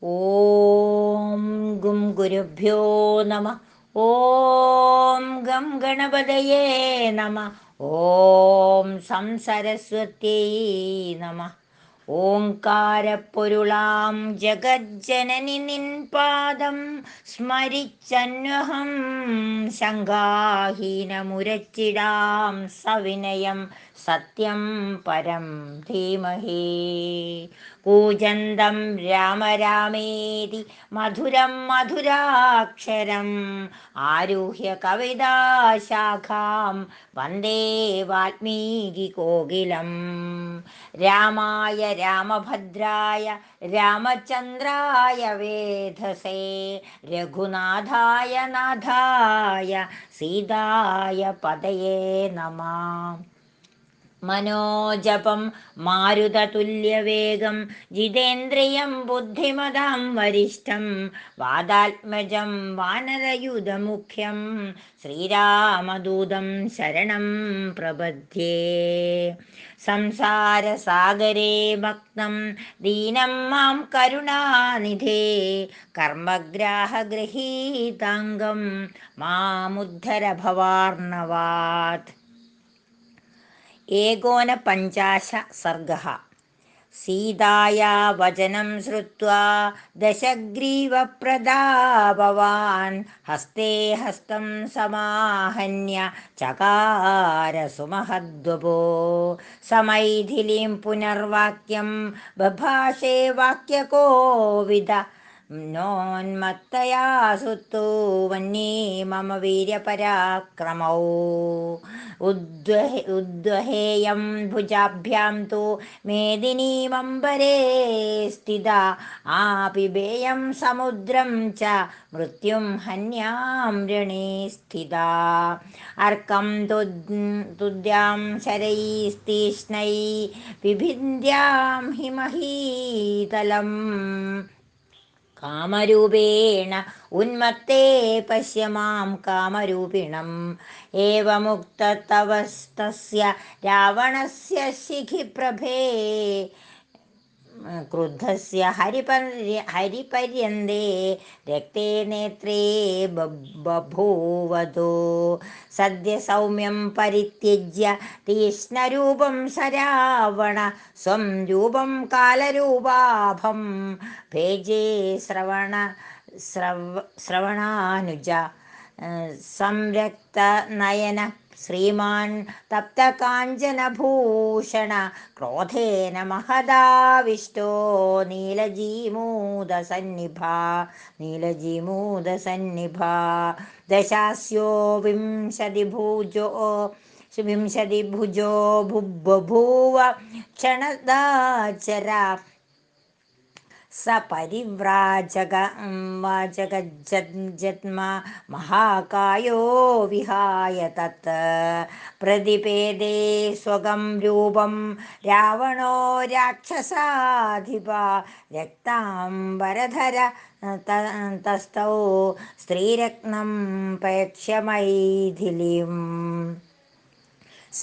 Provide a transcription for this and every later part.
ഓം ഗും ഗുരുഭ്യോ നമ. ഓം ഗം ഗണപതയേ നമ. ഓം സംസരസ്വത്യൈ നമ. ഓംകാരപ്പൊരുളാം ജഗജ്ജനനി നിൻ പാദം സ്മരിച്ചന്വഹം ശങ്കാഹീനമുരച്ചിടാം സവിനയം സത്യം പരം ധീമഹി. കൂജന്തം രാമ രാമേതി മധുരം മധുരാക്ഷരം ആരുഹ്യ കവിതാശാഖാം വന്ദേ വാൽമീകികോകിലം. രാമായ രാമഭദ്രായ രാമചന്ദ്രായ വേധസേ രഘുനാഥായ നാഥായ സീതായ പതയേ നമഃ. മനോജപം മാരുതതുല്യവേഗം ജിതേന്ദ്രിയം ബുദ്ധിമതാം വരിഷ്ഠം വാതാത്മജം വാനരയൂഥമുഖ്യം ശ്രീരാമദൂതം ശരണം പ്രപദ്യേ. സംസാരസാഗരേ മഗ്നം ദീനം മാം കരുണാനിധേ കർമ്മഗ്രാഹഗൃഹീതാംഗം മാമുദ്ധര ഭവാർണവാത്. ഏകോനപഞ്ചാശ സർഗഃ. സീതായാ വചനം ശ്രുത്വാ ദശഗ്രീവപ്രതാപവാൻ ഹസ്തേ ഹസ്തം സമാഹന്യ ചകാര സുമഹദ്വപോ. സമൈഥിലീം പുനർവാക്യം ബഭാഷേ വാക്യകോവിദ നോന്മത്തയാ സുത്തോ വന്യേ മമ വീര്യപരാക്രമൗ. ഉദ്വഹേയം ഭുജാഭ്യാം തു മേദിനീമംബരേ സ്ഥിതാ ആപിബേയം സമുദ്രം ച മൃത്യും ഹന്യാം രണേ സ്ഥിതാ. അർക്കം തുദ്യാം ശരൈസ്തീഷ്ണൈ വിഭിന്ദ്യാം ഹിമഹീതലം കാമരൂപേണ ഉന്മത്തേ പശ്യ മാം കാമരൂപിണം. ഏവമുക്തതവസ്തസ്യ രാവണസ്യ ശിഖിപ്രഭേ ക്രുദ്ധസ്യ ഹരിപര്യന്തേ രക്തേ നേത്രേ ബഭൂവധോ. സദ്യ സൗമ്യം പരിത്യജ്യ തീക്ഷ്ണരൂപം സ രാവണ സ്വം രൂപം കാലരൂപാഭം ഭേജേ ശ്രവണാനുജ. സംരക്തനയന ശ്രീമാൻ തപ്തകാഞ്ചനഭൂഷണ ക്രോധേന മഹദാവിഷ്ടോ നീലജീമൂതസന്നിഭ. ദശാസ്യോ വിംശതിഭുജോ ബഭൂവ ക്ഷണദാചര. സ പരിവ്രാജകജന്മ മഹാകായോ വിഹായ തത്. പ്രതിപേദേ സ്വകം രൂപം രാവണോ രാക്ഷസാധിപ. രക്താംബരധര തസ്ഥൗ സ്ത്രീരത്നം പ്രേക്ഷ്യ മൈഥിലീം. സ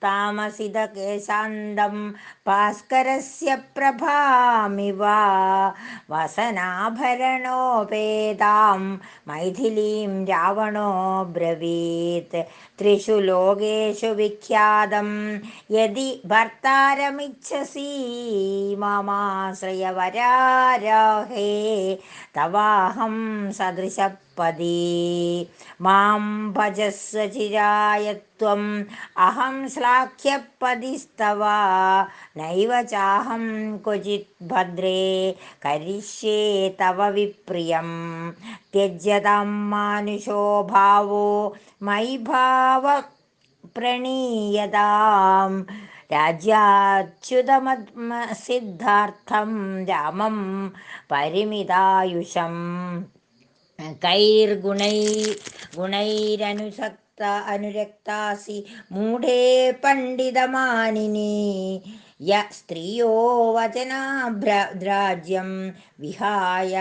താമസിതകേശാന്തം ഭാസ്കരസ്യ പ്രഭാമിവ വസനാഭരണോപേതാം മൈഥിലീം രാവണോ ബ്രവീത്. ത്രിഷു ലോകേഷു വിഖ്യാതം യദി ഭർത്താരമിച്ഛസി മാമാശ്രയ വരാരോഹേ തവാഹം സദൃശപദീ. മാം ഭജസ്വ ചിരായ ത്വം അഹം ശ്ലാഘ്യപതിസ്തവ. നൈവ ചാഹം ക്വചിത് ഭദ്രേ കരിഷ്യേ തവ വിപ്രിയം. ത്യജ്യതാം മാനുഷോ ഭാവോ മയി ഭാവ പ്രണീയതാം. രാജ്യാച്യുതമസിദ്ധാർത്ഥം രാമം പരിമിതായുഷം. ഗുണൈരനുരക്താസി മൂഢേ പണ്ഡിതമാനിനി. യ സ്ത്രിയോ വചനാദ്രാജ്യം വിഹായ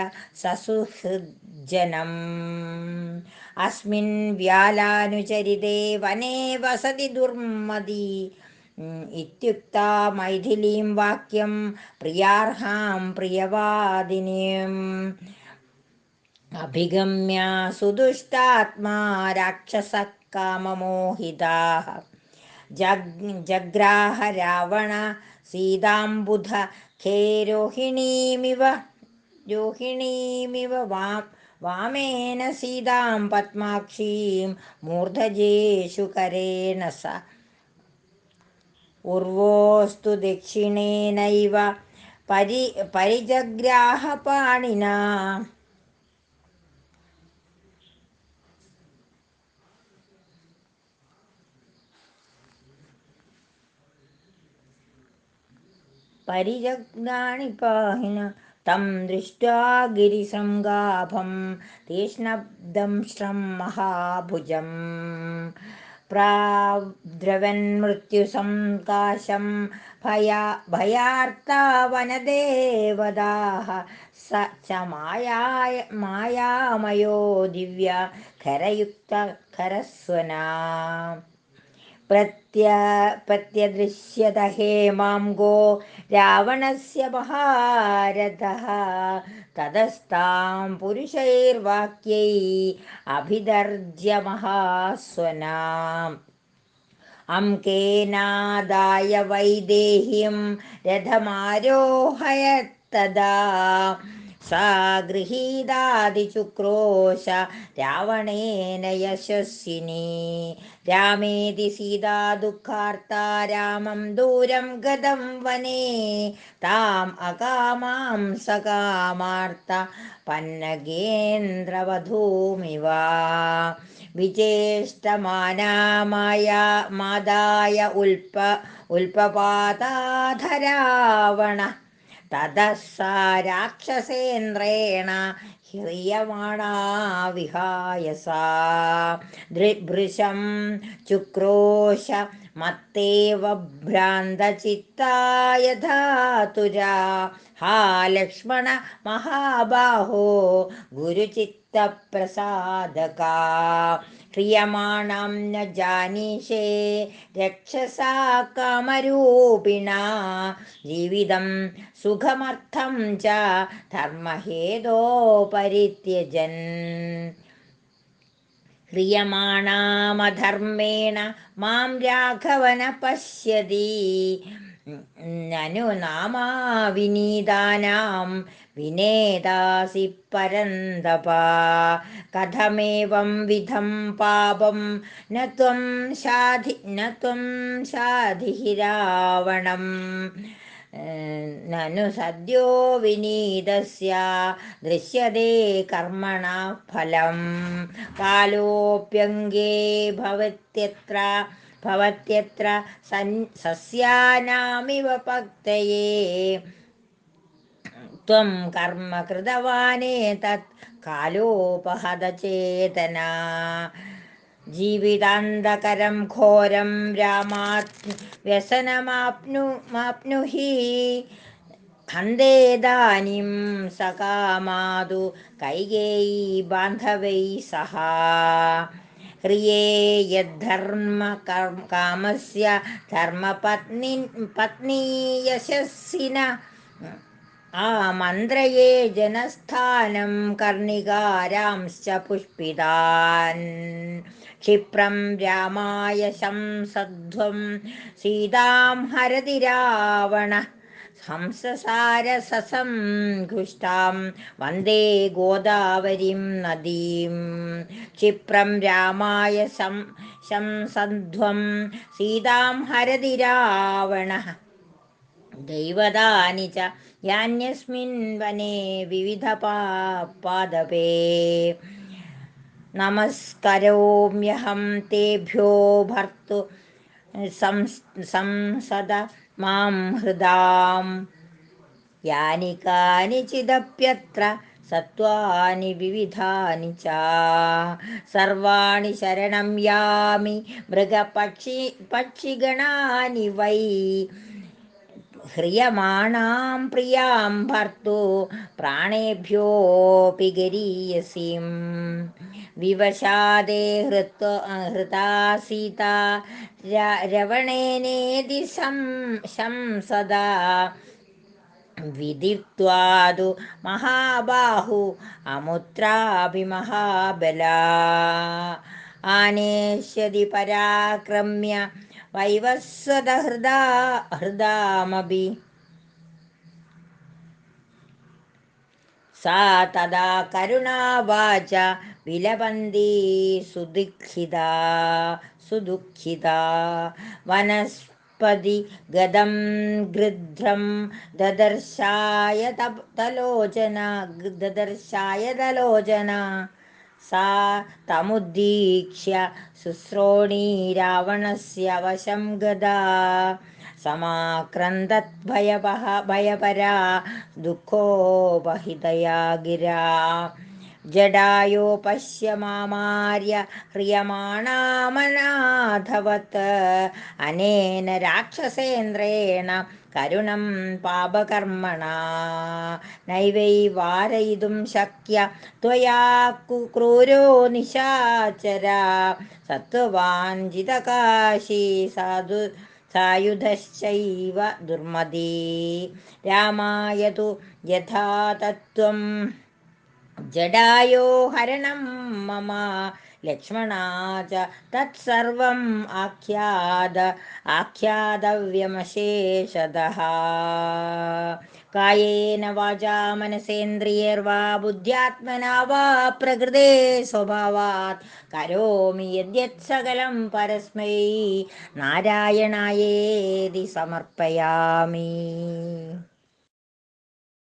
സസുഹൃജ്ജനം. അസ്മിൻ വ്യാലാനുചരിതേ വനേ വസതി ദുർമതി. इत्युक्ता मैथिलीं वाक्यं प्रियार्हां प्रियवादिनीम् अभिगम्य सुदुष्टात्मा राक्षसः काममोहिताः जग्राह रावण सीताम्बुध रोहिणीमिव वामेन सीतां पद्माक्षीं मूर्धजेषु करेण स उर्वोस्तु दक्षिणेनैव परिजग्राह पाणिना परिजग्राणि पाहिन तं दृष्ट्वा गिरिशृङ्गाभं तीक्ष्णदंष्ट्रं महाभुजं प्राद्रवन्मृत्युसङ्काशं भयार्ता वनदेवदाः स च मायामयो दिव्य खरयुक्तखरस्वना प्रत्यदृश्यत हेमाङ्गो रावणस्य महारथः ततस्तां पुरुषैर्वाक्यैः अभिदर्ज्य महास्वनाम् अङ्केनादाय वैदेहीं रथमारोहयत्तदा सा गृहीतादिचुक्रोश रावणेन यशस्विनी रामेति सीता दुःखार्ता रामं दूरं गतं वने ताम् अकामां सकामार्ता पन्नगेन्द्रवधूमिव विचेष्टमाना मादाय उल्पपाताधरावणः ततः सा राक्षसेन्द्रेण ह्रियमाणा विहाय सा दृभृशं चुक्रोश मत्तेव भ्रान्तचित्ता यथातुरा हा लक्ष्मण महाबाहो गुरुचित्तप्रसादका ह्रियमाणं न जानीषे रक्षसा कामरूपिणा जीवितं सुखमर्थं च धर्महेदो परित्यजन् ह्रियमाणामधर्मेण मां राघवन पश्यति ननु नामा विनीतानां विनेदासि परन्तप कथमेवं विधं पापं न त्वं शाधिः रावणम् ननु सद्यो विनीतस्य दृश्यते कर्मणा फलं कालोऽप्यङ्गे भवत्यत्र सस्यानामिव पक्तये त्वं कर्म कृतवानेतत् कालोपहतचेतना जीवितान्धकरं घोरं रामात् व्यसनमाप्नुहि हन्तेदानीं सकामादु कैकेयी बान्धवैः सह ह्रिये यद्धर्मकामस्य धर्मपत्नी यशस्विन आमन्त्रये जनस्थानं कर्णिकारांश्च पुष्पितान् क्षिप्रं रामाय संसध्वं सीतां हरति रावणः हंससारससङ्घुष्टां वन्दे गोदावरीं नदीं क्षिप्रं रामाय संसध्वं सीतां हरति रावणः दैवतानि च यान्यस्मिन् वने विविधपादपे नमस्करोम्यहं तेभ्यो भर्तु संसद मां हृदां यानि कानिचिदप्यत्र सत्त्वानि विविधानि च सर्वाणि शरणं यामि मृगपक्षिगणानि वै ഹ്രിയമാണാം പ്രിയാം ഭർത്തു പ്രാണേഭ്യോऽपि ഗരീയസീം വിവശാദേ ഹൃതാ സീതാ രവണേനേതി ശംസദാ വിദിത്വാതു മഹാബാഹു അമുത്രാഭിമഹാബലാ ആനേഷ്യതി പരാക്രമ്യ ഹൃദാമഭി സാ തദാ കരുണാവാച വിലപന്തി സുദുഃഖിതാ വനസ്പതി ഗദം ഗൃധ്രം ദദർശായതലോചന സാ തമുദ്ദീക്ഷ്യ ശുശ്രോണീ രാവണസ്യ വശം ഗദാ സമാക്രന്ദത് ഭയപരാ ദുഃഖോപഹിതയാ ഗിരാ ജഡായോ പശ്യ മാമാര്യ ഹ്രിയമാണാമനാഥവത് അനേന രാക്ഷസേന്ദ്രേണ കരുണം പാപകർമ്മണ നൈവൈ വാരയിതും ശക്യ ത്വയാ ക്രൂരോ നിശാചര സത്വാൻ ജിതകാശീ സായുധശ്ചൈവ ദുർമതീ രാമായ തു യഥാ തത്വം ജഡായോ ഹരണം മമ ലക്ഷ്മണാ ച തത്സർവം ആഖ്യാതവ്യമശേഷതഃ കായേന വാചാ മനസേന്ദ്രിയൈർവാ ബുദ്ധ്യാത്മനാ വാ പ്രകൃതേ സ്വഭാവാത് കരോമി യദ്യത് സകലം പരസ്മൈ നാരായണായേതി സമർപ്പയാമി.